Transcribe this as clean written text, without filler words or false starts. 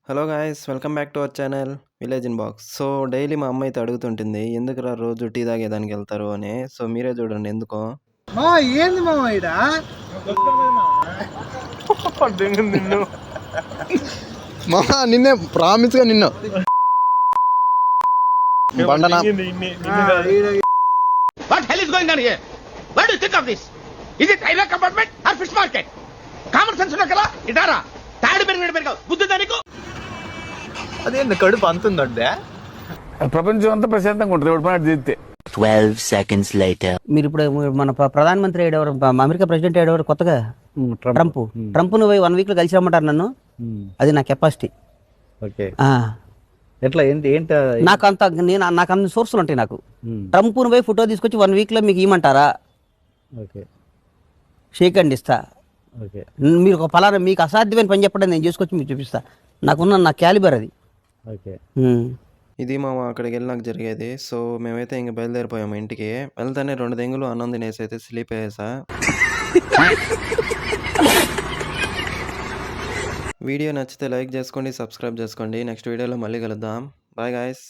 Hello guys, welcome back to our channel village in box. So daily మా అమ్మ అయితే అడుగుతుంటుంది, ఎందుకురా రోజు టీ తాగేదానికి వెళ్తారు అని. సో మీరే చూడండి ఎందుకో. ఏంది మామ ఈడ మా నిన్నే ప్రామిస్ గా నిన్ను బండనా What hell is going on here? What do you think of this? Is it railway compartment or fish market? Common sense ఉన్నా కదా ఇటారా తాడు పెరిగావు బుద్ధి దానికి. అదేంది కడుపు అంతుందంటే ప్రపంచం అంతా ప్రశాంతంగా ఉంటుంది ఎవడు పని చేస్తే. 12 seconds later. మీరు ఇప్పుడు మన ప్రధానమంత్రి ఏడవరు, అమెరికా ప్రెసిడెంట్ ఏడవరు కొత్తగా, ట్రంప్ నువ్వు 1 week లో కలిసి రమ్మంటారు నన్ను. అది నా కెపాసిటీ. ఓకే ఎట్లా ఏంటి ఏంటి నాకు అంత సోర్సులు ఉంటాయి. నాకు ట్రంప్ నువ్వు ఫోటో తీసుకొచ్చి 1 week లో మీకు ఇవ్వమంటారా? ఓకే షేక్ అండ్ ఇస్తా. ఓకే మీరు ఒక ఫలానా మీకు అసాధ్యమైన పని చెప్పండి, నేను చేసుకొచ్చి మీకు చూపిస్తా. నా క్యాలిబర్ అది. ఓకే ఇది మా అక్కడికి వెళ్ళి నాకు జరిగేది. సో మేమైతే ఇంక బయలుదేరిపోయాము ఇంటికి. వెళ్తానే 2 దెంగులు అన్నం తినేసి అయితే స్లీప్ అయ్యేసా. వీడియో నచ్చితే లైక్ చేసుకోండి, సబ్స్క్రైబ్ చేసుకోండి. నెక్స్ట్ వీడియోలో మళ్ళీ కలుద్దాం. Bye guys.